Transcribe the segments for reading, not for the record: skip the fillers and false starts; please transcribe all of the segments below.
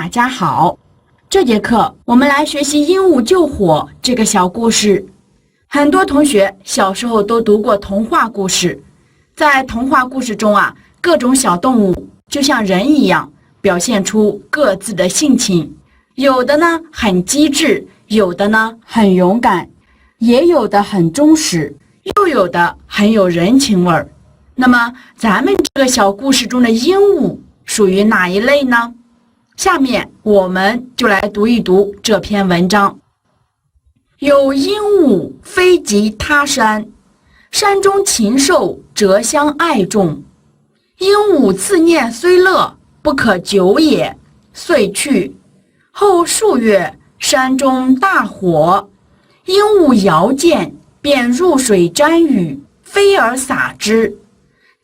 大家好，这节课我们来学习鹦鹉救火这个小故事。很多同学小时候都读过童话故事，在童话故事中各种小动物就像人一样，表现出各自的性情，有的呢很机智，有的呢很勇敢，也有的很忠实，又有的很有人情味儿。那么咱们这个小故事中的鹦鹉属于哪一类呢？下面我们就来读一读这篇文章。有鹦鹉飞及他山，山中禽兽辄相爱重。鹦鹉自念虽乐，不可久也，遂去。后数月，山中大火，鹦鹉遥见，便入水沾雨，飞而撒之。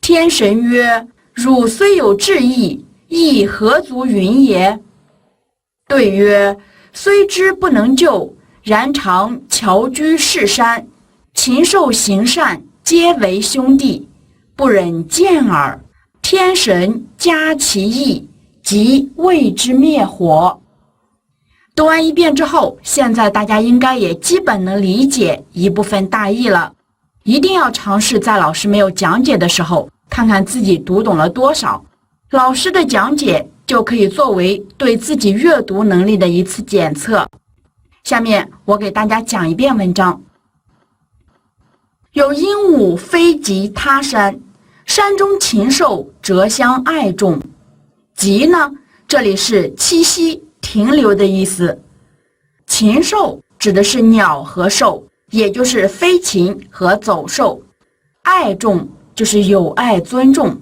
天神曰：汝虽有志意，亦何足云也？对曰：虽知不能救，然常侨居士山，禽兽行善，皆为兄弟，不忍见耳。天神加其意，即为之灭火。读完一遍之后，现在大家应该也基本能理解一部分大意了。一定要尝试在老师没有讲解的时候，看看自己读懂了多少。老师的讲解就可以作为对自己阅读能力的一次检测。下面我给大家讲一遍文章。有鹦鹉飞及他山，山中禽兽辄相爱重。及呢，这里是栖息、停留的意思。禽兽指的是鸟和兽，也就是飞禽和走兽。爱重就是有爱尊重。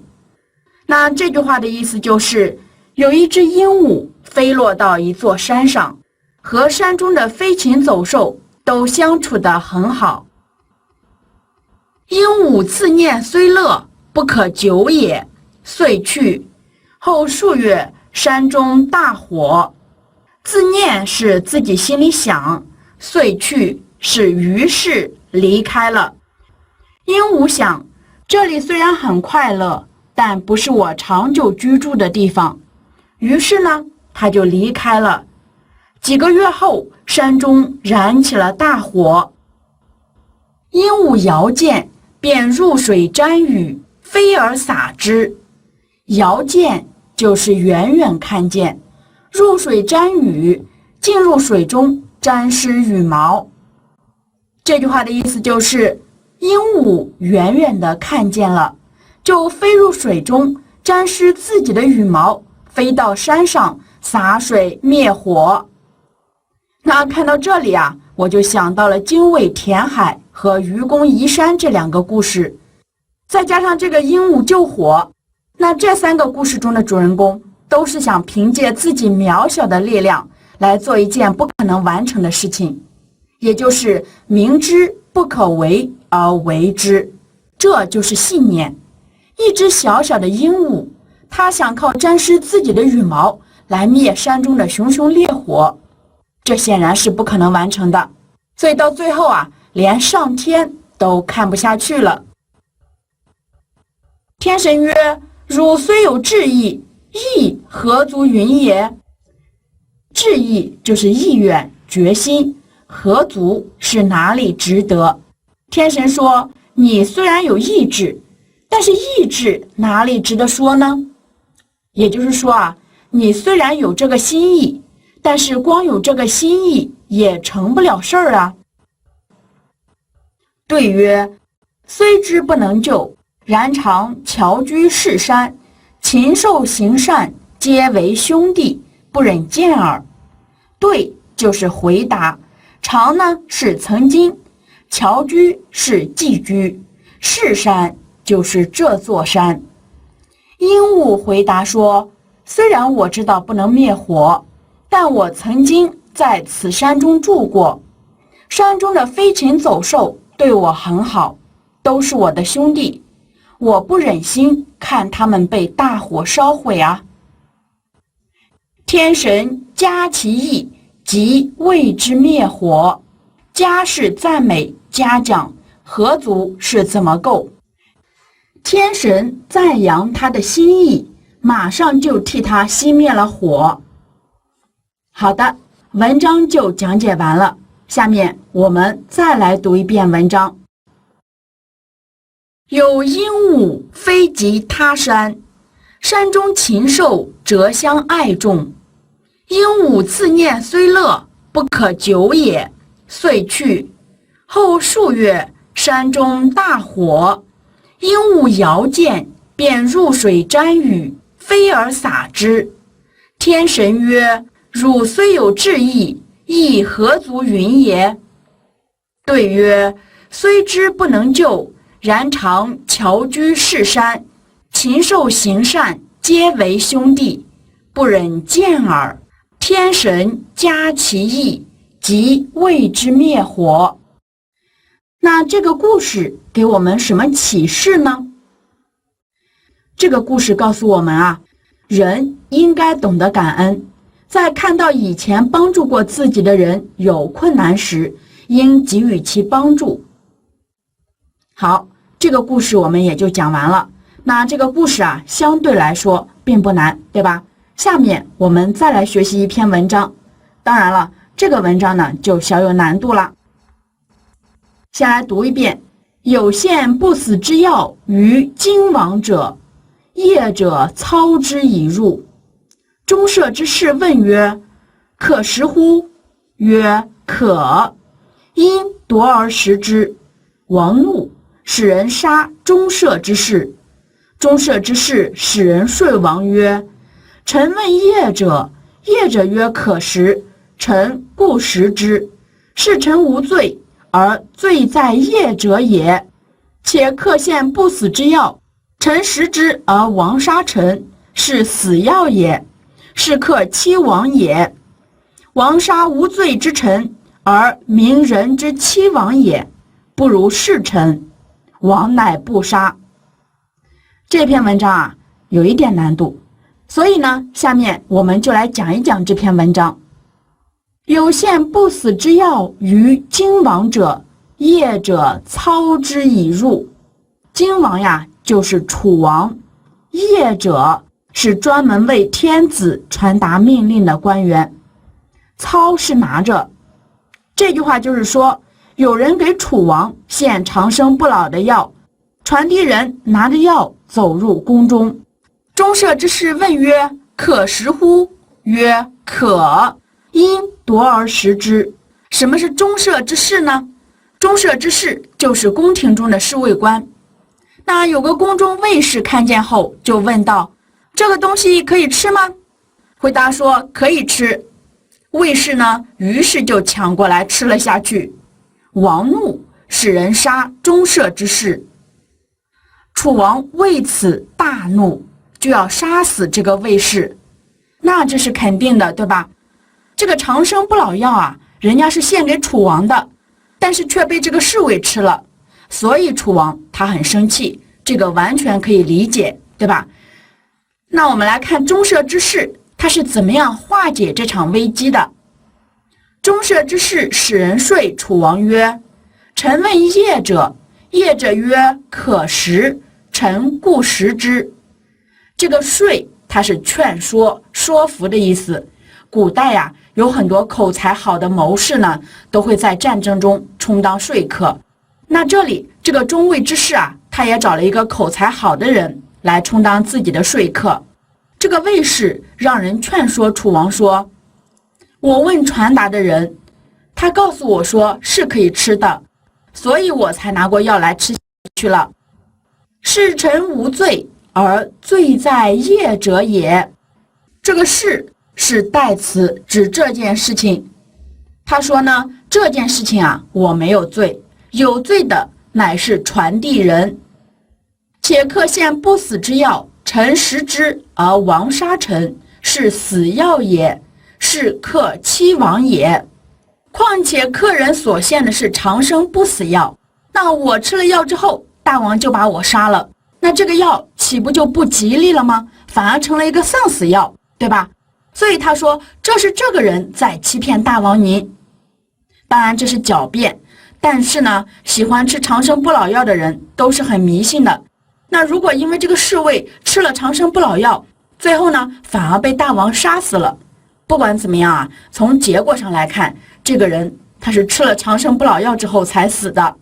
那这句话的意思就是，有一只鹦鹉飞落到一座山上，和山中的飞禽走兽都相处得很好。鹦鹉自念虽乐，不可久也，遂去。后数月，山中大火。自念是自己心里想，遂去是于是离开了。鹦鹉想，这里虽然很快乐，但不是我长久居住的地方，于是呢，他就离开了。几个月后，山中燃起了大火。鹦鹉遥见，便入水沾雨，飞而撒之。遥见就是远远看见，入水沾雨，进入水中沾湿羽毛。这句话的意思就是，鹦鹉远远地看见了，就飞入水中，沾湿自己的羽毛，飞到山上洒水灭火。那看到这里我就想到了精卫填海和愚公移山这两个故事，再加上这个鹦鹉救火，那这三个故事中的主人公都是想凭借自己渺小的力量来做一件不可能完成的事情，也就是明知不可为而为之，这就是信念。一只小小的鹦鹉，它想靠沾湿自己的羽毛来灭山中的熊熊烈火，这显然是不可能完成的。所以到最后连上天都看不下去了。天神曰：汝虽有志意，亦何足云也？志意就是意愿、决心，何足是哪里值得。天神说，你虽然有意志，但是意志哪里值得说呢？也就是说你虽然有这个心意，但是光有这个心意也成不了事儿对曰：虽知不能救，然常侨居士山，禽兽行善，皆为兄弟，不忍见耳。对就是回答，常呢是曾经，侨居是寄居，士山就是这座山。鹦鹉回答说，虽然我知道不能灭火，但我曾经在此山中住过，山中的飞禽走兽对我很好，都是我的兄弟，我不忍心看他们被大火烧毁天神加其意，即为之灭火。加是赞美、嘉奖，何足是怎么够。天神赞扬他的心意，马上就替他熄灭了火。好的，文章就讲解完了。下面我们再来读一遍文章。有鹦鹉飞及他山，山中禽兽辄相爱众。鹦鹉自念虽乐，不可久也，遂去。后数月，山中大火，鹦鹉遥见，便入水沾雨，飞而撒之。天神曰：汝虽有志意，亦何足云也？对曰：虽知不能救，然常侨居士山，禽兽行善，皆为兄弟，不忍见耳。天神加其意，即为之灭火。那这个故事给我们什么启示呢？这个故事告诉我们啊，人应该懂得感恩，在看到以前帮助过自己的人有困难时，应给予其帮助。好，这个故事我们也就讲完了。那这个故事啊，相对来说并不难，对吧？下面我们再来学习一篇文章。当然了，这个文章呢就小有难度了。先来读一遍：有献不死之药于荆王者，业者操之以入。中舍之士问曰：可食乎？曰：可。因夺而食之。王怒，使人杀中舍之士。中舍之士使人说王曰：臣问业者，业者曰可食，臣故食之。是臣无罪，而罪在业者也。且客献不死之药，臣食之而王杀臣，是死药也，是客欺王也。王杀无罪之臣，而民人之欺王也，不如是臣。王乃不杀。这篇文章啊，有一点难度，所以呢，下面我们就来讲一讲这篇文章。有献不死之药于荆王者，业者操之以入。荆王呀，就是楚王；业者是专门为天子传达命令的官员。操是拿着。这句话就是说，有人给楚王献长生不老的药，传递人拿着药走入宫中。中舍之士问曰：可食乎？曰：可。因夺而食之。什么是中舍之士呢？中舍之士就是宫廷中的侍卫官。那有个宫中卫士看见后就问道：这个东西可以吃吗？回答说可以吃。卫士呢，于是就抢过来吃了下去。王怒，使人杀中舍之士。楚王为此大怒，就要杀死这个卫士。那这是肯定的，对吧？这个长生不老药啊，人家是献给楚王的，但是却被这个侍卫吃了，所以楚王他很生气，这个完全可以理解，对吧？那我们来看中舍之士他是怎么样化解这场危机的。中舍之士使人说楚王曰：臣问业者，业者曰可食，臣故食之。这个说它是劝说、说服的意思。古代呀，有很多口才好的谋士呢，都会在战争中充当说客。那这里这个中尉之士啊，他也找了一个口才好的人来充当自己的说客。这个卫士让人劝说楚王说：我问传达的人，他告诉我说是可以吃的，所以我才拿过药来吃去了。是臣无罪，而罪在业者也。这个是代词，指这件事情。他说呢，这件事情啊，我没有罪，有罪的乃是传递人。且客献不死之药，臣食之而王杀臣，是死药也，是客欺王也。况且客人所献的是长生不死药，那我吃了药之后，大王就把我杀了，那这个药岂不就不吉利了吗？反而成了一个丧死药，对吧？所以他说这是这个人在欺骗大王您。当然这是狡辩，但是呢，喜欢吃长生不老药的人都是很迷信的。那如果因为这个侍卫吃了长生不老药，最后呢反而被大王杀死了，不管怎么样啊，从结果上来看，这个人他是吃了长生不老药之后才死的。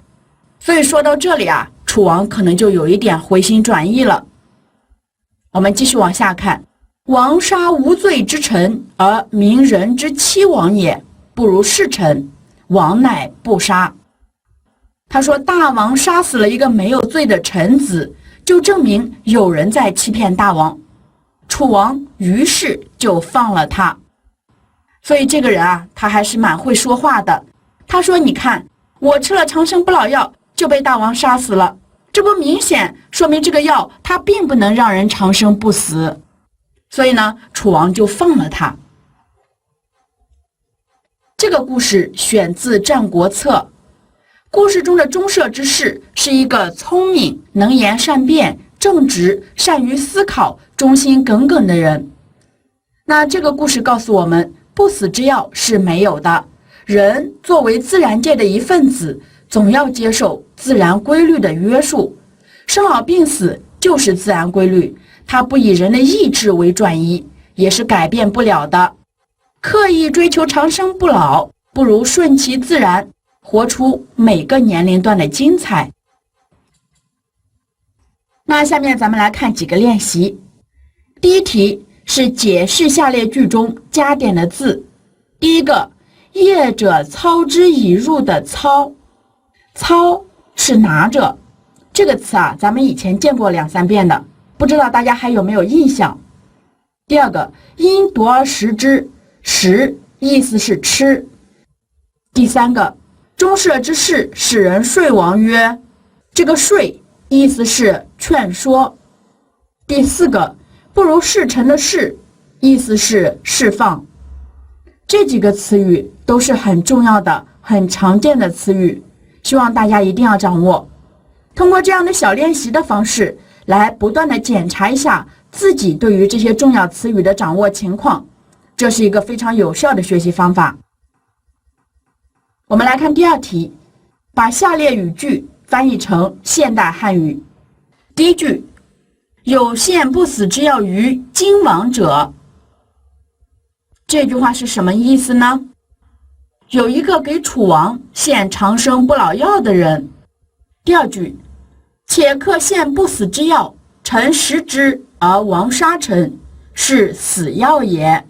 所以说到这里啊，楚王可能就有一点回心转意了。我们继续往下看，王杀无罪之臣，而民人之欺王也，不如弑臣，王乃不杀。他说大王杀死了一个没有罪的臣子，就证明有人在欺骗大王，楚王于是就放了他。所以这个人啊，他还是蛮会说话的。他说你看，我吃了长生不老药就被大王杀死了，这不明显说明这个药它并不能让人长生不死，所以呢，楚王就放了他。这个故事选自《战国策》，故事中的钟舍之士是一个聪明、能言善辩、正直、善于思考、忠心耿耿的人。那这个故事告诉我们，不死之药是没有的，人作为自然界的一份子，总要接受自然规律的约束。生老病死就是自然规律，它不以人的意志为转移，也是改变不了的。刻意追求长生不老，不如顺其自然，活出每个年龄段的精彩。那下面咱们来看几个练习。第一题是解释下列句中加点的字。第一个，业者操之以入的操，操是拿着，这个词啊，咱们以前见过2、3遍的，不知道大家还有没有印象？第二个，因夺而食之，食意思是吃。第三个，钟舍之士使人说王曰，这个说意思是劝说。第四个，不如弑臣的弑意思是释放。这几个词语都是很重要的、很常见的词语，希望大家一定要掌握。通过这样的小练习的方式，来不断的检查一下自己对于这些重要词语的掌握情况，这是一个非常有效的学习方法。我们来看第二题，把下列语句翻译成现代汉语。第一句，有献不死之药于今王者，这句话是什么意思呢？有一个给楚王献长生不老药的人。第二句，且客献不死之药，臣食之而王杀臣，是死药也。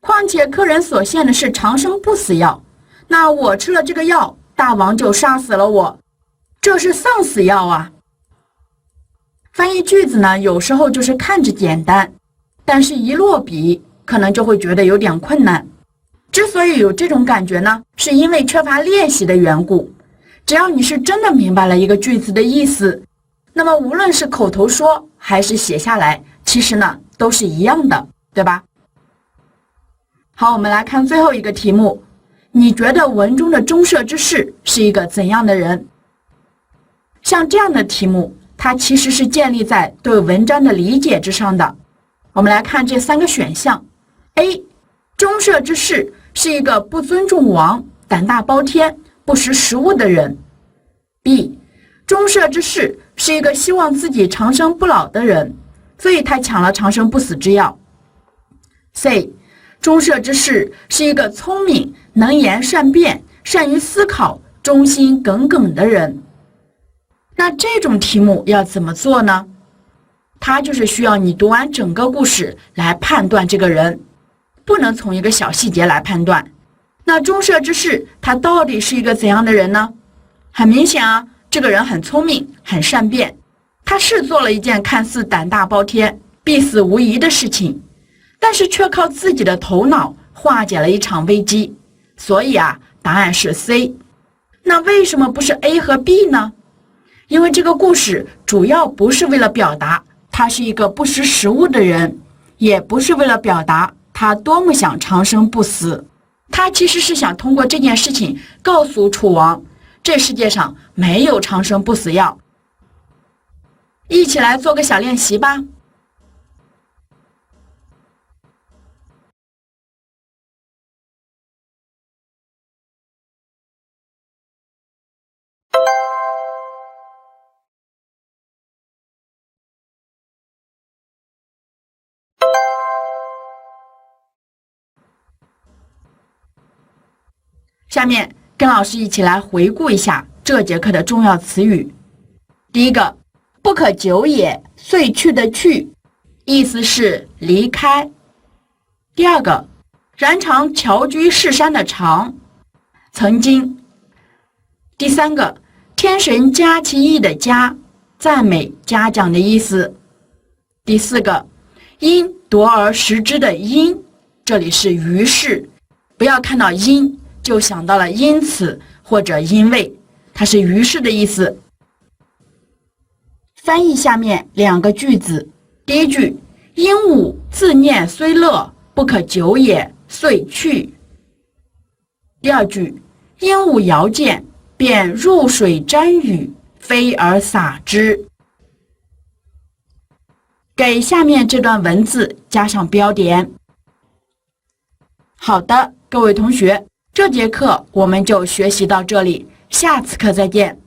况且客人所献的是长生不死药，那我吃了这个药，大王就杀死了我，这是丧死药啊。翻译句子呢，有时候就是看着简单，但是一落笔可能就会觉得有点困难。之所以有这种感觉呢，是因为缺乏练习的缘故。只要你是真的明白了一个句子的意思，那么无论是口头说还是写下来，其实呢都是一样的，对吧？好，我们来看最后一个题目，你觉得文中的钟舍之士是一个怎样的人？像这样的题目，它其实是建立在对文章的理解之上的。我们来看这3个选项。A. 钟舍之士是一个不尊重王、胆大包天、不识时务的人。B. 钟舍之士是一个希望自己长生不老的人，所以他抢了长生不死之药。C. 钟舍之士是一个聪明、能言善辩、善于思考、忠心耿耿的人。那这种题目要怎么做呢？它就是需要你读完整个故事来判断这个人，不能从一个小细节来判断。那钟舍之士他到底是一个怎样的人呢？很明显啊，这个人很聪明，很善辩，他是做了一件看似胆大包天、必死无疑的事情，但是却靠自己的头脑化解了一场危机。所以啊，答案是 C。 那为什么不是 A 和 B 呢？因为这个故事主要不是为了表达他是一个不识时务的人，也不是为了表达他多么想长生不死，他其实是想通过这件事情告诉楚王，这世界上没有长生不死药。一起来做个小练习吧。下面跟老师一起来回顾一下这节课的重要词语。第一个，不可久也，遂去的去，意思是离开。第二个，然常侨居士山的常，曾经。第三个，天神嘉其意的嘉，赞美嘉奖的意思。第四个，因夺而食之的因，这里是于是，不要看到因就想到了因此或者因为，它是于是的意思。翻译下面两个句子。第一句，鹦鹉自念虽乐，不可久也，遂去。第二句，鹦鹉遥见，便入水沾雨，飞而撒之。给下面这段文字加上标点。好的，各位同学，这节课我们就学习到这里，下次课再见。